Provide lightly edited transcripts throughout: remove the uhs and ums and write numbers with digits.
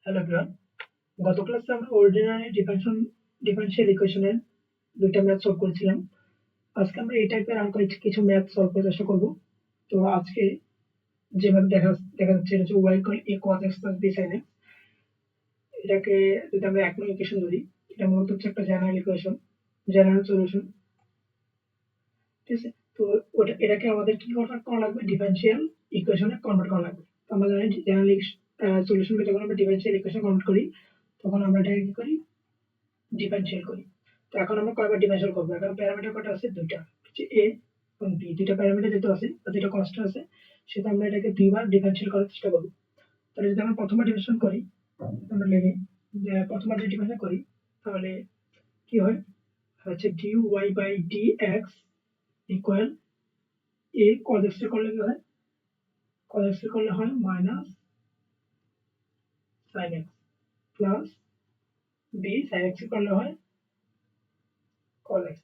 Hello everyone. গত ক্লাসে আমরা অর্ডিনারি ডিফারেনশিয়াল ইকুয়েশনের দুইটা ম্যাথ সলভ করেছিলাম। আজকে আমরা এই টাইপের আর কিছু ম্যাথ সলভ করার চেষ্টা করব। তো আজকে যেভাবে দেখা দেখা যাচ্ছে এটা হচ্ছে y equal a cos x plus b sin x। এটাকে যদি আমরা এক নং ইকুয়েশন ধরি, এটা মূলত হচ্ছে একটা জেনারেল ইকুয়েশন, জেনারেল সলিউশন। ঠিক আছে? তো এটাকে আমাদের কি করা লাগবে? ডিফারেনশিয়াল ইকুয়েশনে কনভার্ট করা লাগবে। তো আমরা জানি জেনারেল সলিউশনকে যখন আমরা ডিফারেনশিয়াল ইকুয়েশনে কনভার্ট করি, তখন আমরা এটাকে কি করি? ডিফারেনশিয়াল করি। তো এখন আমরা কয়বার ডিফারেনশিয়াল করবো? এখন প্যারামিটার কটা আছে? দুইটা, হচ্ছে এ এবং বি। দুইটা প্যারামিটার যেহেতু আছে বা দুইটা কনস্ট্যান্ট আছে, সেটা আমরা এটাকে দুইবার ডিফারেনশিয়াল করার চেষ্টা করবো। তাহলে যদি আমরা প্রথমবার ডিফারেনশিয়াল করি, আমরা লিখি যে প্রথমবার যদি ডিফারেনশিয়াল করি, তাহলে কি হয়? হচ্ছে dy by dx equal a cos x করলে কি হয়? cos x করলে হয় minus sin x plus b sin x করলে হয় cos x।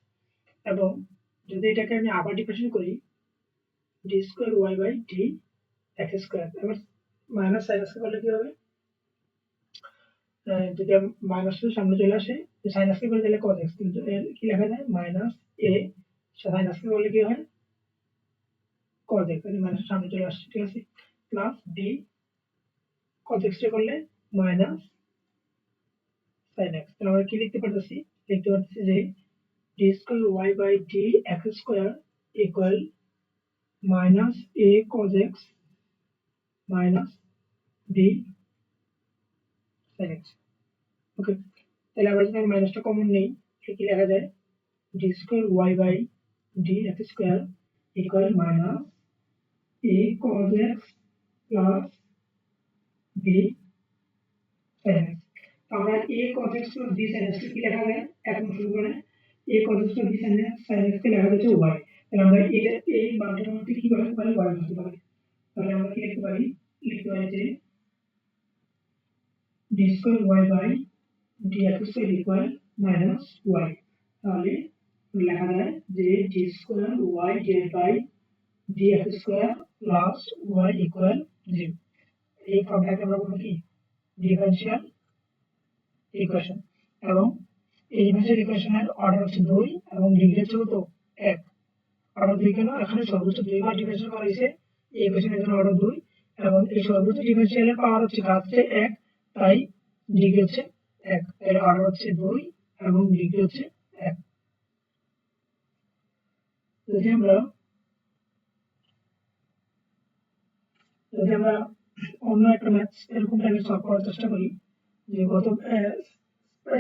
এবং যদি এটাকে আমি আবার ডিফারেনশিয়েট করি, d square Y by D x square, এবার মাইনাস সাইন এক্স করলে কি হবে? যদি মাইনাস সামনে চলে আসে, সাইন এক্স করে দিলে কজ এক্স, কিন্তু কি লেখা যায়? মাইনাস এ সাইন এক্স করলে কি হয়? কজ এক্স, মাইনাস সামনে চলে আসছে, ঠিক আছে? প্লাস ডি কজ এক্স করলে মাইনাস সাইন এক্স। তাহলে আমরা কি লিখতে পারতেছি? লিখতে পারতেছি যে D square Y by D x square equal minus A cos x minus B sin x। Okay, তাহলে আমরা যদি মাইনাসটা কমন নেই, কি লেখা যায়? D square Y by D x square equal minus A cos x plus B sin x। আমরা A cos x plus B sin x কি লেখা যায়? এখন শুরু করে A cos x plus B sin x কে লেখা যাচ্ছে ওয়াই। তাহলে আমরা এটা এই মানটার মধ্যে কি করতে পারি? ওয়াই লিখতে পারি। তাহলে আমরা কি লিখতে পারি? লিখতে পারি যে D square Y by D x square equal minus y. তাহলে লেখা যায় যে D square y divide by D x square plus y equal 0। এই ফর্মটাকে আমরা বলবো কি? Differential equation. এবং এই ডিফারেনশিয়াল ইকুয়েশনের অর্ডার হচ্ছে 2 এবং ডিগ্রি হচ্ছে কত? 1। অর্ডার 2 কেন? এখানে সর্বোচ্চ 2 বার ডিফারেনশিয়াল করা হয়েছে, এই ইকুয়েশনের জন্য অর্ডার 2, এবং এই সর্বোচ্চ ডিফারেনশিয়ালের পাওয়ার হচ্ছে হচ্ছে 1, তাই ডিগ্রি হচ্ছে 1। এর অর্ডার হচ্ছে 2 এবং ডিগ্রি হচ্ছে 1। যদি আমরা অন্য একটা ম্যাথ এরকম টাইপের সলভ করার চেষ্টা করি, যে গত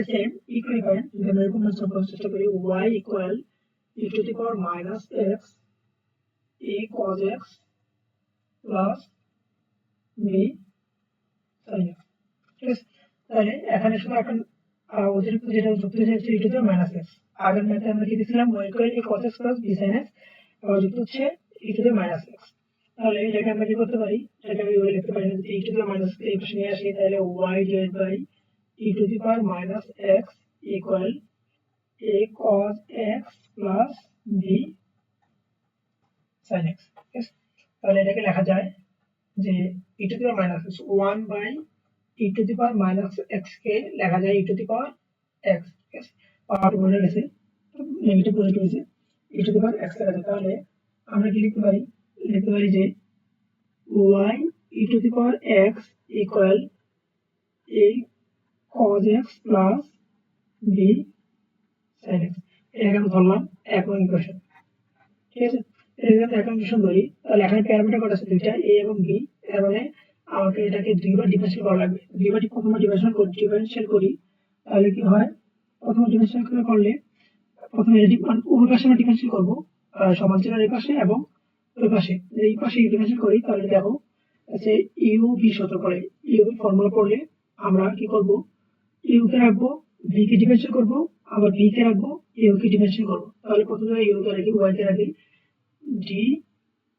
সেম ইকুইভ্যালেন্ট যদি আমরা এরকম ম্যাথ সলভ করার চেষ্টা করি, y equal e to the power minus x a cos x plus b sin x। ঠিক আছে? তাহলে এখানে শুধু এখন অতিরিক্ত যেটা যুক্ত হচ্ছে e to the minus x। আগের ম্যাথে আমরা কি দিয়েছিলাম? y equal a cos x plus b sin x, আবার যুক্ত হচ্ছে e to the minus x। তাহলে এটাকে আমরা কি করতে পারি? এটাকে আমি ওই লিখতে পারি, যদি e টু দি মাইনাস এই পাশে নিয়ে আসি, তাহলে y divide by e to the power minus x equal a cos x plus b sin x। ঠিক আছে? তাহলে এটাকে লেখা যায় যে e to the power minus 1 by e to the power minus x কে লেখা যায় e to the power x। ঠিক আছে? পাওয়ার বলে গেছে, নেগেটিভ পজিটিভ হয়েছে, e to the power x লেখা যায়। তাহলে আমরা কি লিখতে পারি? লিখতে পারি যে y e to the power x equal a cos x plus b sin x। এটাকে আমি ধরলাম এক নং ইকুয়েশন। ঠিক আছে? এটাকে এক নং ইকুয়েশন ধরি, তাহলে এখানে প্যারামিটার কটা আছে? দুইটা, a এবং b। এর মানে আমাকে এটাকে দুইবার ডিফারেনশিয়াল করা লাগবে। প্রথমবার ডিফারেনশিয়াল করি, তাহলে কি হয়? প্রথমবার ডিফারেনশিয়াল করলে প্রথমে উভয় পাশে আমরা ডিফারেনশিয়াল করবো, সমান চিহ্নের এই পাশে এবং ওই পাশে। এই পাশে ডিফারেনশিয়াল করি, তাহলে দেখো আছে ইউ ভি সূত্র করে, ইউ ভি ফর্মুলা পড়লে আমরা কি করব? ইউ কে রাখবো, ভি কে ডিফারেনশিয়াল করব, আবার ভি কে রাখবো, ইউ কে ডিফারেনশিয়াল করব। তাহলে প্রথমে ইউ কে রাখি, ওয়াই কে রাখি, D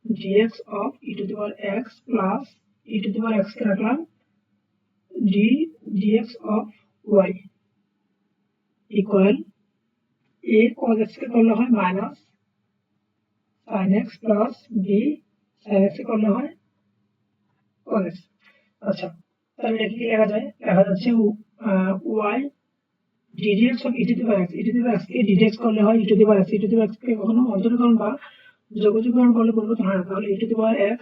dx of E to the power x plus E to the power x কে রাখলাম D dx of Y equal a cos x কে করলে হয় minus sin x plus b sin x কে করলে হয় cos x। আচ্ছা, তাহলে এটা কি লেখা যায়? লেখা যাচ্ছে y ddx of e to the power x, e to the power x K ddx করলে হয় e to the power x, e to the power x কে কখনো অন্তরীকরণ বা যোগজীকরণ করলে পরিবর্তন হয় না। তাহলে e to the power x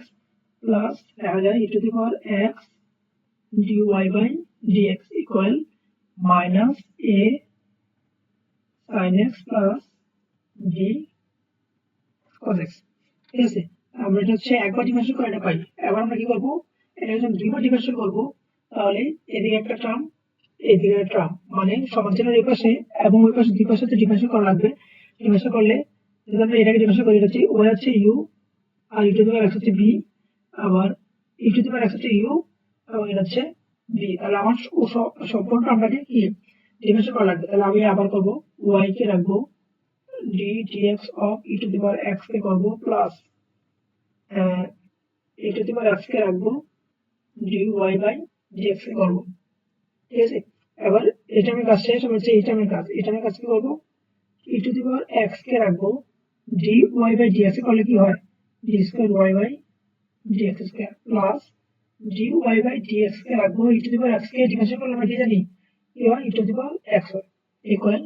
plus লেখা যায় e to the power x dy by dx equal minus a sin x plus b cos x। ঠিক আছে, আমরা এটা হচ্ছে একবার ডিফারেন্সিয়েট করে এটা পাই। এবার আমরা কি করবো, এটা যখন দুইবার ডিফারেন্সিয়েট করবো তাহলে এদিকে একটা টার্ম এদিকে একটা টার্ম, মানে সমান্তরাল এই পাশে এবং ওই পাশে দুই পাশে ডিফারেন্সিয়েট করা লাগবে। ডিফারেন্সিয়েট করলে যদি আমরা এটাকে ডিফারেন্সিয়েট করি, এটা হচ্ছে y হচ্ছে u আর e to the power x হচ্ছে b, আবার e to the power x হচ্ছে u এবং এটা হচ্ছে b। তাহলে আমার সম্পূর্ণ টার্মটাকে কি ডিফারেন্সিয়েট করা লাগবে। তাহলে আমি আবার করবো, y কে রাখবো d dx of e to the power x কে করবো plus e to the power x কে রাখবো dy by dx কে করবো। ঠিক আছে, এবার এই টার্মের কাজ শেষ, এবার হচ্ছে এই টার্মের কাজ। এই টার্মের কাজ কি করবো, e to the power x কে রাখবো dy by dx কে করলে কি হয়, d square y by dx square plus dy by dx কে রাখবো e to the power x K differentiate করলে আমরা কি জানি কি হয়, e to the power x হয় equal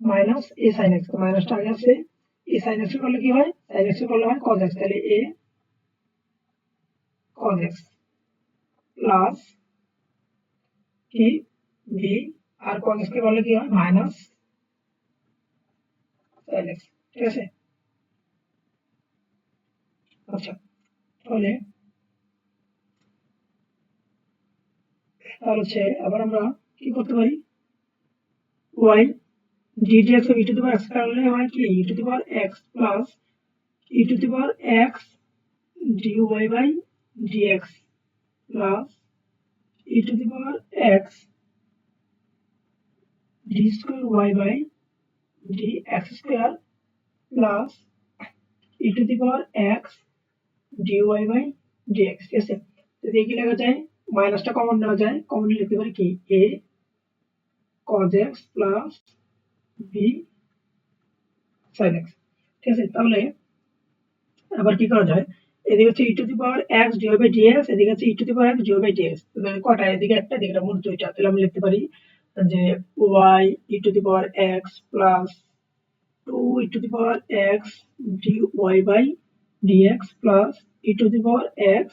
minus a sin x। মাইনাসটা আগে আছে, a sin x করলে কি হয়, sin x করলে হয় cos x। তাহলে a cos x প্লাস কি b আর cos x কে করলে কি হয় মাইনাস sin x। ঠিক আছে, আচ্ছা তাহলে হচ্ছে আবার আমরা কি করতে পারি, y ddx of e to the power x করলে হয় কি e to the power x plus e to the power x dy by dx plus e to the power x d square y by dx square plus e to the power x dy by dx। ঠিক আছে, যদি কি লেখা যায়, মাইনাসটা common নেওয়া যায়, common লিখতে পারি কি a cos x plus b sin x। ঠিক আছে, তাহলে আবার কি করা যায়, এদিকে হচ্ছে e to the power x dy by dx, এদিকে হচ্ছে e to the power x dy by dx। কটা, এদিকে একটা, এদিকে মোট দুইটা। তাহলে আমি লিখতে পারি যে y e to the power x plus 2 e to the power x dy by dx plus e to the power x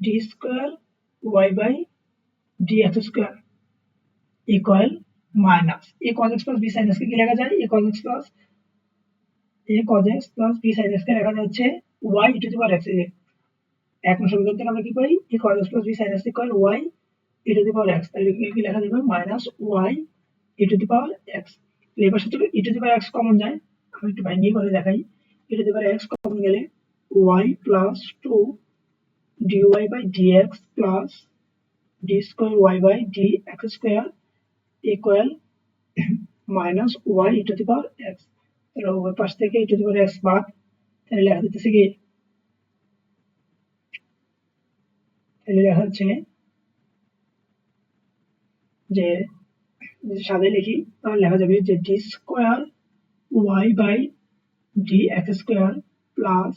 d square y by dx square equal minus a cos x plus b sin x কে কি লেখা যায়, a cos x plus b sin x কে লেখা যাচ্ছে y e to the power x। এক নম্বর সমীকরণ থেকে আমরা কি পাই, a cos x plus b sin x equal y e to the power x। তাহলে কি লেখা যাবে minus y e to the power x। এবার সাথে e to the power x common যায়, আমি একটু ভাঙিয়ে করে দেখাই। e to the power x common গেলে y plus 2 dy by dx plus d square y by dx square equal minus y e to the power x। তাহলে ওই পাশ থেকে e to the power x বাদ, তাহলে লেখা দিতেছে কি, তাহলে লেখা হচ্ছে যে সাদে লিখি তাহলে লেখা যাবে যে d square y by dx square plus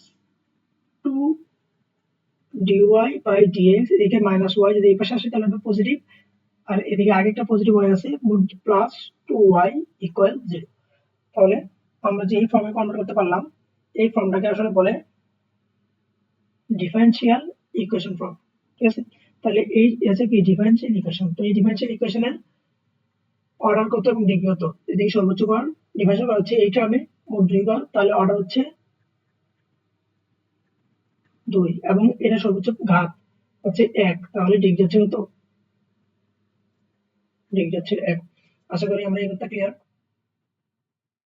2 dy by dx, এদিকে মাইনাস y যদি এই পাশে আসে তাহলে হবে পজিটিভ, আর এদিকে আগে একটা পজিটিভ y আছে, মোট প্লাস 2y ইকুয়াল 0। তাহলে আমরা যে এই ফর্মে কনভার্ট করতে পারলাম, এই ফর্মটাকে আসলে বলে ডিফারেনশিয়াল ইকুয়েশন ফর্ম। ঠিক আছে, তাহলে এই আছে কি ডিফারেনশিয়াল ইকুয়েশন। তো এই ডিফারেনশিয়াল ইকুয়েশনের অর্ডার কত এবং ডিগ্রি কত, এদিকে সর্বোচ্চ গড় ডিফারেনশিয়াল করা হচ্ছে এই টার্মে মোট 2 গড়, তাহলে অর্ডার হচ্ছে 2 এবং এটা সর্বোচ্চ ঘাত হচ্ছে 1, তাহলে ডিগ্রি হচ্ছে কত, ডিগ্রি হচ্ছে 1। আশা করি আমরা এই ব্যাপারটা ক্লিয়ার।